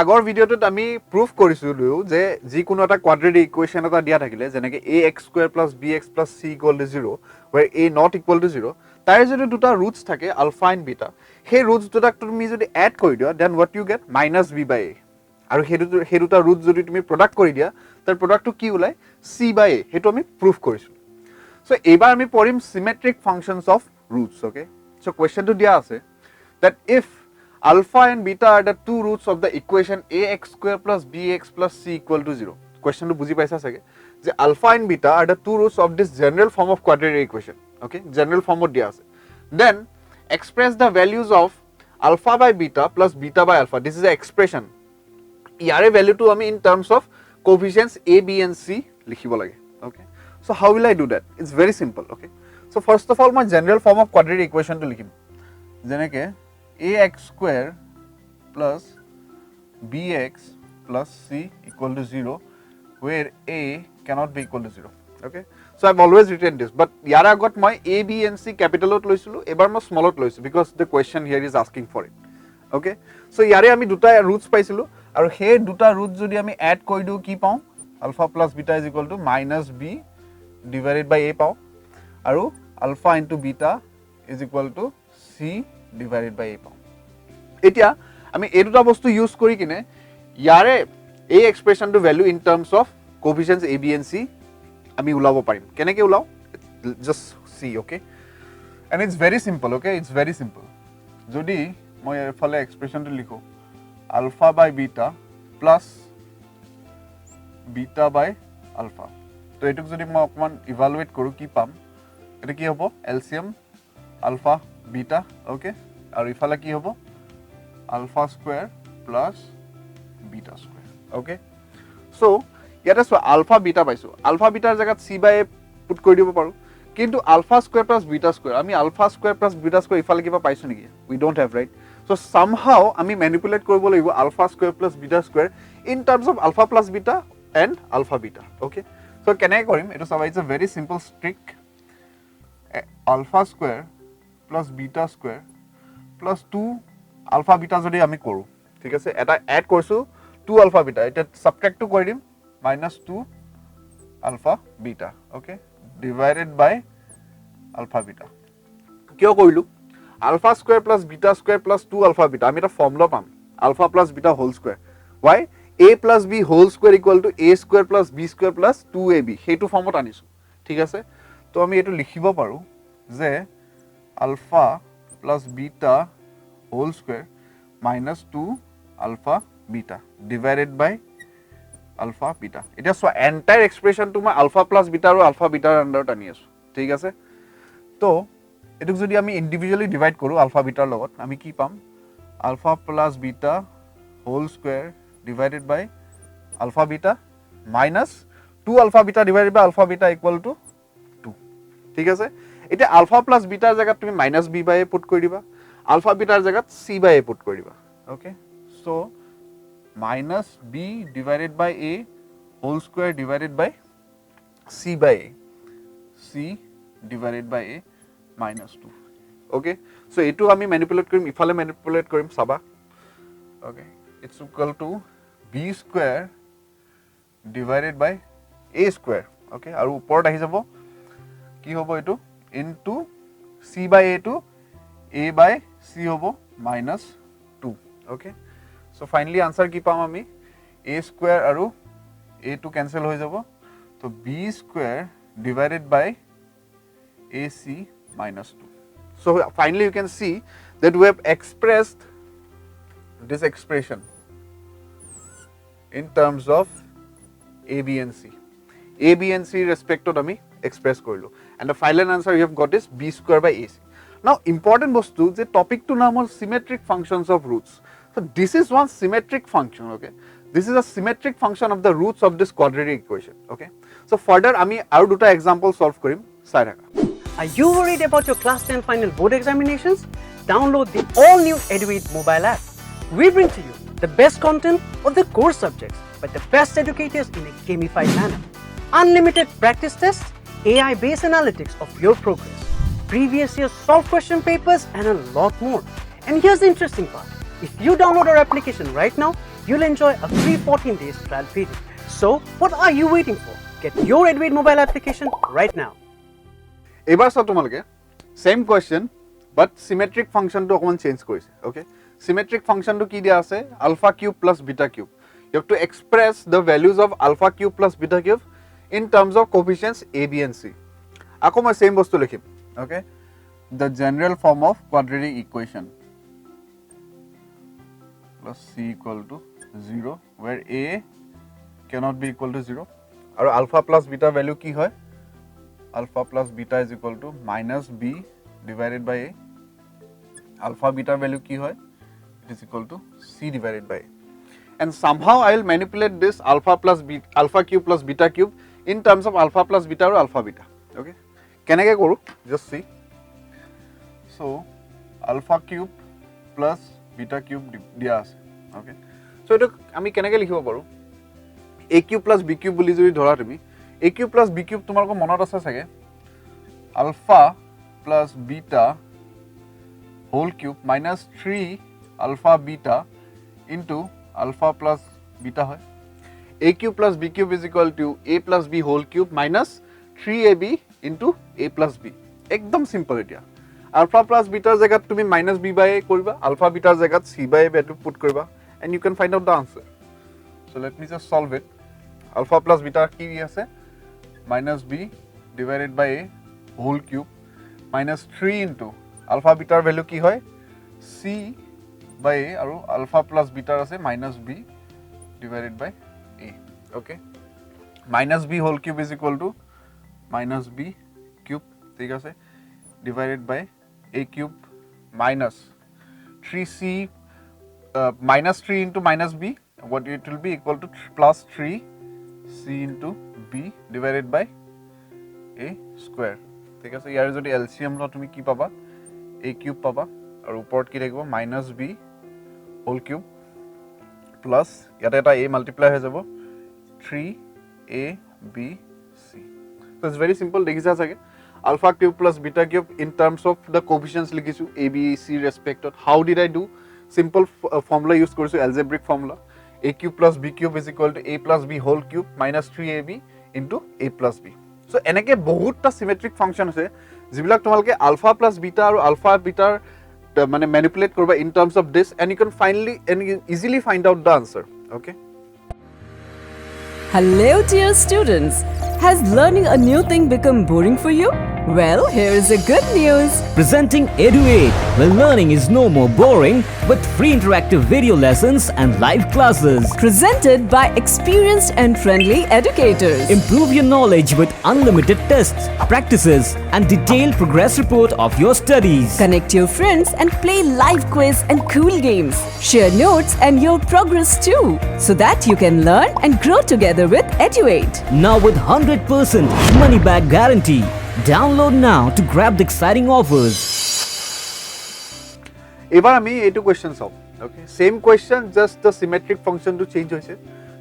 আগৰ ভিডিওটোত আমি প্ৰুফ কৰিছিলো যে যিকোনো এটা কোৱাড্ৰেটিক ইকুৱেশ্যন এটা দিয়া থাকিলে যেনেকৈ ax² + bx + c = 0 where a not equal to 0 তাৰে যদি দুটা ৰুটছ থাকে আলফা এণ্ড বিটা সেই ৰুটছ দুটাক তুমি যদি এড কৰি দিয়া then what you get -b/a আৰু সেই দুটা ৰুট যদি তুমি প্ৰডাক্ট কৰি দিয়া তাৰ প্ৰডাক্টটো কি ওলাই c/a সেইটো আমি প্ৰুফ কৰিছো সো এইবাৰ আমি পঢ়িম symmetric functions of roots okay so questionটো দিয়া আছে that if alpha and beta are the two roots of the equation ax² + bx + c = 0 question to বুজি পাইছা সাগে যে alpha and beta are the two roots of this general form of quadratic equation okay general form of দিয়া আছে then express the values of alpha by beta plus beta by alpha this is the expression ইয়াৰে value to আমি in terms of coefficients a b and c লিখিব লাগে okay so how will I do that it's very simple okay so first of all my general form of quadratic equation to লিখিম যেনেকে ax² plus bx plus c equal to 0 where a cannot be equal to 0 okay so I've always written this but yara got my a b and c capital ot loisulu ebar ma small ot loisu because the question here is asking for it okay so yare ami duta roots paisilu aru he duta root jodi ami add koi diu ki pau alpha plus beta is equal to -b divided by a pau aru alpha into beta is equal to c divided by a পাও এতিয়া আমি এই দুটা বস্তু use কৰি কিনে ইয়াৰে এই এক্সপ্ৰেছনটো value in terms of coefficients a b and c আমি উলাব পাৰিম কেনেকৈ উলাও just see okay and it's very simple okay it's very simple যদি মই এৰ ফলে এক্সপ্ৰেছনটো লিখো alpha by beta plus beta by alpha তো এটুক যদি মই অকমান ইভালুয়েট কৰো কি পাম এটা কি হ'ব এলসিএম আলফা বিটা ওকে আৰু ইফালে কি হ'ব alpha square plus beta square okay so ইয়াতে সো আলফা বিটা পাইছো আলফা বিটাৰ জায়গাত c/a পুট কৰি দিব পাৰো কিন্তু alpha square plus beta square আমি alpha square plus beta square ইফালে কিবা পাইছো নেকি we don't have right so somehow আমি ম্যানিপুলেট কৰিব লাগিব alpha square plus beta square in terms of alpha plus beta and alpha beta okay so কেনে কৰিম এটো সবাই it's a very simple trick alpha square plus beta square plus 2 alpha beta যদি আমি কৰো ঠিক আছে এটা এড কৰিছো 2 alpha beta এটা সাবট্ৰাক্ট টু কৰি দিম -2 alpha beta ওকে ডিভাইডেড বাই alpha beta কিয় কৰিলো alpha square plus beta square plus 2 alpha beta আমি এটা ফৰ্মুলা পাম alpha plus beta whole square why a plus b whole square equal to a square plus b square plus 2ab সেইটো ফৰ্মত আনিছো ঠিক আছে তো আমি এটো লিখিব পাৰো যে alpha plus beta whole square minus 2 alpha beta divided by alpha beta এটা সো এন্টায়ার এক্সপ্রেশন তো মই alpha plus beta আৰু alpha beta ৰ আন্ডাৰত আনি আছো ঠিক আছে তো এটুক যদি আমি ইন্ডিভিজুয়ালি ডিভাইড কৰো alpha beta ৰ লগত আমি কি পাম alpha plus beta whole square divided by alpha beta minus 2 alpha beta divided by alpha beta equal to 2 ঠিক আছে এটা আলফা প্লাস বিটাৰ জায়গাত তুমি -b/a পুট কৰি দিবা আলফা বিটাৰ জায়গাত c/a পুট কৰি দিবা okay so -b divided by a whole square divided by c/a c divided by a -2 okay so এটো আমি ম্যানিপুলেট কৰিম ইফালে ম্যানিপুলেট কৰিম সাবা okay it's equal to b square divided by a square okay আৰু ওপৰত আহি যাব কি হ'ব এটো into c/a to a by c hobo -2 okay so finally answer ki pam ami a square aru a to cancel hoy jabo to b square divided by ac -2 so finally you can see that we have expressed this expression in terms of a b and c respect to ami express korilu and the final answer you have got is b square by ac now important bostu je topic to naam hol symmetric functions of roots so this is one symmetric function okay this is a symmetric function of the roots of this quadratic equation okay so further ami aru duta example solve korim sai thaka Are you worried about your class 10 final board examinations? Download the all new EduAid mobile app. We bring to you the best content of the core subjects by the best educators in a gamified manner. Unlimited practice tests, AI-based analytics of your progress, previous year solved question papers and a lot more. And here's the interesting part. If you download our application right now, you'll enjoy a free 14 days trial period. So, what are you waiting for? Get your EduAid mobile application right now. এবাৰ চাও তোমালোকে same question বাট সিমেট্ৰিক ফাংচনটো অকমান change কৰিছে okay সিমেট্ৰিক ফাংচনটো কি দিয়া আছে alpha cube plus beta cube you have to express the values of alpha cube plus beta cube in terms of coefficients a b and c আকৌ মই সেম বস্তু লিখিম okay the general form of quadratic equation plus c equal to 0 where a cannot be equal to 0 আৰু alpha plus beta value কি হয় alpha plus beta is equal to minus b divided by a alpha beta value কি হয় it is equal to c divided by a and somehow I will manipulate this alpha plus beta alpha cube plus beta cube in terms of alpha plus beta or alpha beta okay kenake koru just see so alpha cube plus beta cube dia ase okay so eto ami kenake likhibo paru a cube plus b cube boli jodi dhora tumi a cube plus b cube tomar ko monot ase sage alpha plus beta whole cube minus 3 alpha beta into alpha plus beta hoy a cube plus b cube is equal to a plus b whole cube minus 3ab into a plus b ekdom simple etia alpha plus beta jagat tumi minus b by a koriba alpha beta jagat c by a value put koriba and you can find out the answer so let me just solve it alpha plus beta ki ase minus b divided by a whole cube minus 3 into alpha beta value ki hoy c by a aru alpha plus beta ase minus b divided by a okay minus b whole cube is equal to minus b cube thik ase divided by a cube minus 3c minus 3 into minus b what it will be equal to plus 3c into b divided by a square thik ase yar jodi LCM lo tumi ki paba a cube paba aru upor ki thakbo minus b whole cube plus yata eta a multiply hoy jabo 3ab c so it's very simple dekhisa sage alpha cube plus beta cube in terms of the coefficients likhisu a b c respect how did I do simple formula use korisu algebraic formula a cube plus b cube is equal to a plus b whole cube minus 3ab into a plus b so enake bahut ta symmetric function ase jibilak tomalke alpha plus beta aru alpha beta মানে manipulate korba in terms of this and you can finally and easily find out the answer okay Hello dear students, has learning a new thing become boring for you? Well, here is a good news. Presenting EduAid, where learning is no more boring with free interactive video lessons and live classes. Presented by experienced and friendly educators. Improve your knowledge with unlimited tests, practices and detailed progress report of your studies. Connect your friends and play live quiz and cool games. Share notes and your progress too, so that you can learn and grow together with EduAid. Now with 100% money back guarantee. Download now to grab the exciting offers. এবাৰ আমি এইটো question চাও okay same question just the symmetric ফাংচনটো change হৈছে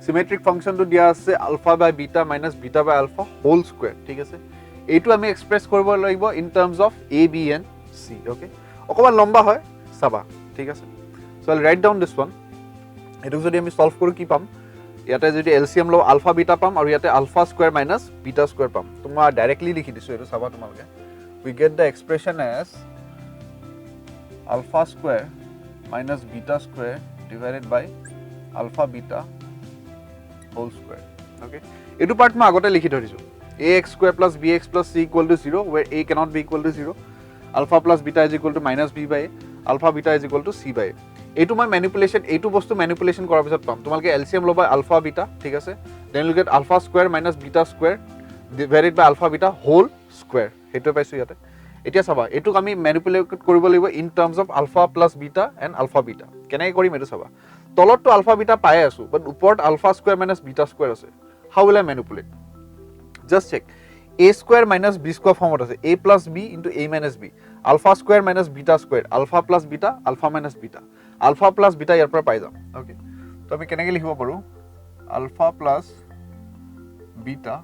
symmetric ফাংচনটো দিয়া আছে alpha by beta minus beta by alpha whole square ঠিক আছে এইটো আমি এক্সপ্ৰেছ কৰিব লাগিব in terms of a b and c okay অকমান লম্বা হয় চাবা ঠিক আছে so I write down this one এটো যদি আমি সলভ কৰো কি পাম ইয়াতে যদি এলসিএম লো আলফা বিটা পাম আৰু ইয়াতে alpha square minus beta square পাম তোমা ডাইৰেক্টলি লিখি দিছো এটো চাবা তোমালকে we get the expression as alpha square minus beta square divided by alpha beta whole square okay etu part ma agote likhi thorisu ax square plus bx plus c equal to 0 where a cannot be equal to 0 alpha plus beta is equal to minus b by a alpha beta is equal to c by a etu my manipulation etu bostu manipulation korar pisot pam tomalke LCM loba alpha beta thik ase then you get alpha square minus beta square divided by alpha beta whole square hetu paisu yate এতিয়া চাবা এটুক আমি manipulate কৰিব লাগিব in terms of alpha plus beta and alpha beta কেনে কৰিম এটো চাবা তলতটো আলফা বিটা পাই আছো বাট উপৰত alpha square minus beta square আছে how will I manipulate just check a square minus b square ফৰ্মত আছে a plus b into a minus b alpha square minus beta square alpha plus beta alpha minus beta alpha plus beta ইয়াৰ পৰা পাই যাম okay তো আমি কেনেকৈ লিখিব পাৰো alpha plus beta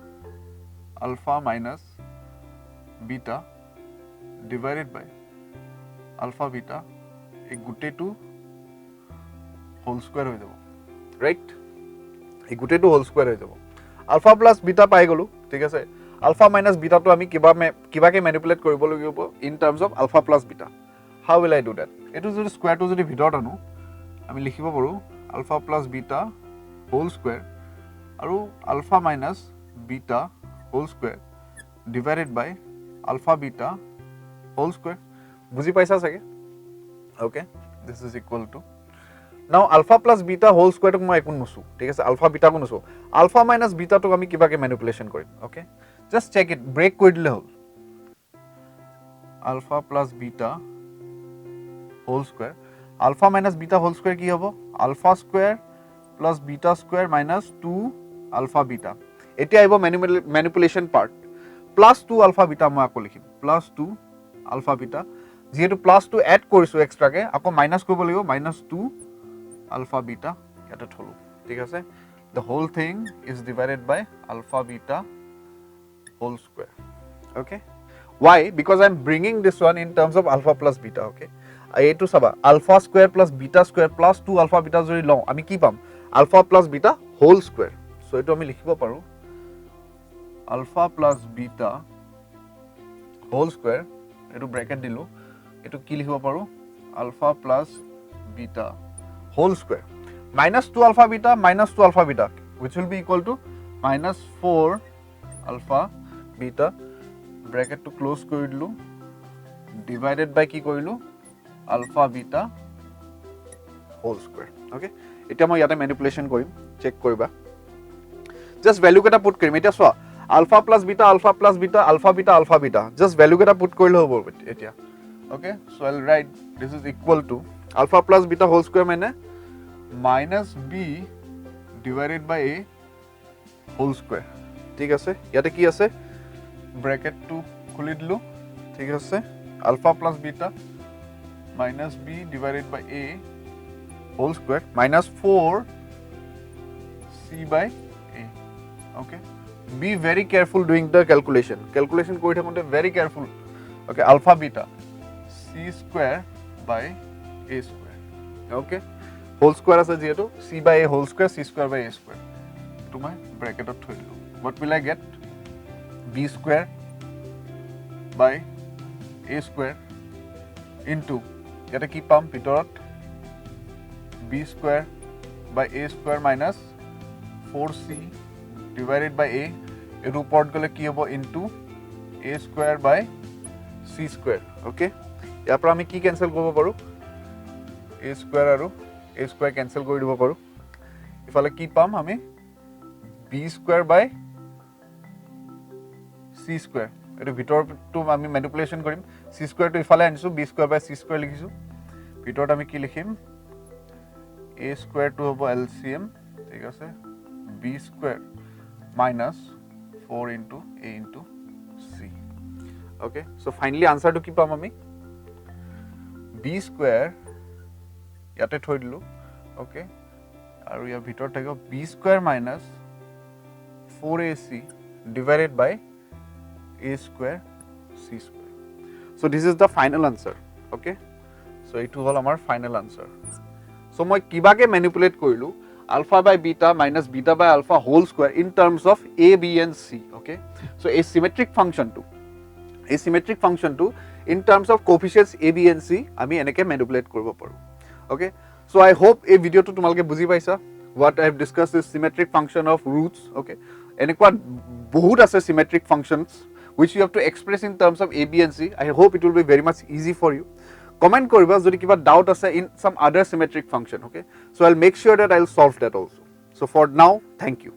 alpha minus beta divided by alpha beta a gutte to whole square ho jabo right এই গোটেইটো হোল স্কোয়াৰ হৈ যাব আলফা প্লাছ বিটা পাই গ'লো ঠিক আছে আলফা মাইনাছ বিটাটো আমি কিবাকে মেনিপুলেট কৰিব লাগিব in terms of alpha plus beta how will I do that এইটো যদি স্কোয়াৰটো যদি ভিতৰত আনো আমি লিখিব পাৰোঁ alpha plus beta whole square আৰু alpha minus beta whole square divided by alpha beta whole square বুজি পাইছা চাগে okay this is equal to now alpha plus beta whole square to মই একো নসু ঠিক আছে alpha beta কো নসু alpha minus beta তো আমি কিবাকে ম্যানিপুলেশন কৰিম okay just check it break কৰি দিলে হ'ল alpha plus beta whole square alpha minus beta whole square কি হ'ব alpha square plus beta square minus 2 alpha beta এতিয়া আহিব manipulation part plus 2 alpha beta মই আকৌ লিখিম plus 2 alpha beta যেহেতু প্লাস 2 এড কৰিছো এক্সট্ৰাকে আকৌ মাইনাস কৰিব লাগিব -2 আলফা বিটা ইয়াতে থলো ঠিক আছে the whole thing is divided by alpha beta whole square okay why because I am bringing this one in terms of alpha plus beta okay এইটো চাবা alpha square plus beta square plus 2 alpha beta যদি লও আমি কি পাম alpha plus beta whole square so এইটো আমি লিখিব পাৰো alpha plus beta whole square এইটো ব্ৰ্যাকেট দিলো এটো কি লিখিব পাৰো alpha plus beta whole square -2 alpha beta -2 alpha beta which will be equal to -4 alpha beta bracket to close কৰি দিলো ডিভাইডেড বাই কি কৰিলো alpha beta whole square okay এটা মই ইয়াতে ম্যানিপুলেশন কৰিম চেক কৰিবা জাস্ট ভ্যালু কেটা পুট কৰিম এটা সোৱা alpha plus beta alpha plus beta alpha beta alpha beta just value কেটা পুট কৰিলে হ'ব এতিয়া okay so I'll write this is equal to alpha plus beta whole square মানে minus b divided by a whole square ঠিক আছে ইয়াতে কি আছে ব্র্যাকেট টু খুলি দিলো ঠিক আছে alpha plus beta minus b divided by a whole square minus 4 c by a okay be very careful doing the calculation কৰি থাকোতে very careful okay alpha beta c square by a square okay whole square আছে যেটো c by a whole square c square by a square to my bracket of থইলো what will I get b square by a square into ইয়াতে কি পাম ভিতৰত b square by a square minus 4c divided by a এর উপর গলে কি হ'ব into a square by c square okay ইয়াৰ পৰা আমি কি ক্যান্সেল কৰিব পাৰো a square আৰু a square ক্যান্সেল কৰি দিব পাৰো ইফালে কি পাম আমি b square by c square এটো ভিতৰটো আমি ম্যানিপুলেশন কৰিম c square টো ইফালে আনিছো b square by c square লিখিছো ভিতৰত আমি কি লিখিম a square টো হ'ব LCM ঠিক আছে b square minus 4 into a into c okay so finally answer to কি পাম আমি b square ইয়াতে থৈ দিলো okay আৰু ইয়াৰ ভিতৰত থাকিব b square minus 4ac divided by a square c square so this is the final answer okay so এইটো হল আমাৰ final answer so মই কিবাকে ম্যানিপুলেট কৰিলো alpha by beta minus beta by alpha whole square in terms of a b and c okay so a symmetric function to in terms of coefficients a b and c আমি এনেকে manipulate কৰিব পাৰো okay so I hope এই ভিডিওটো তোমালকে বুজি পাইছা what I have discussed is symmetric function of roots okay এনেকুৱা বহুত আছে symmetric functions which you have to express in terms of a b and c I hope it will be very much easy for you comment koriba jodi kiba doubt ase in some other symmetric function okay so I'll make sure that I'll solve that also so for now thank you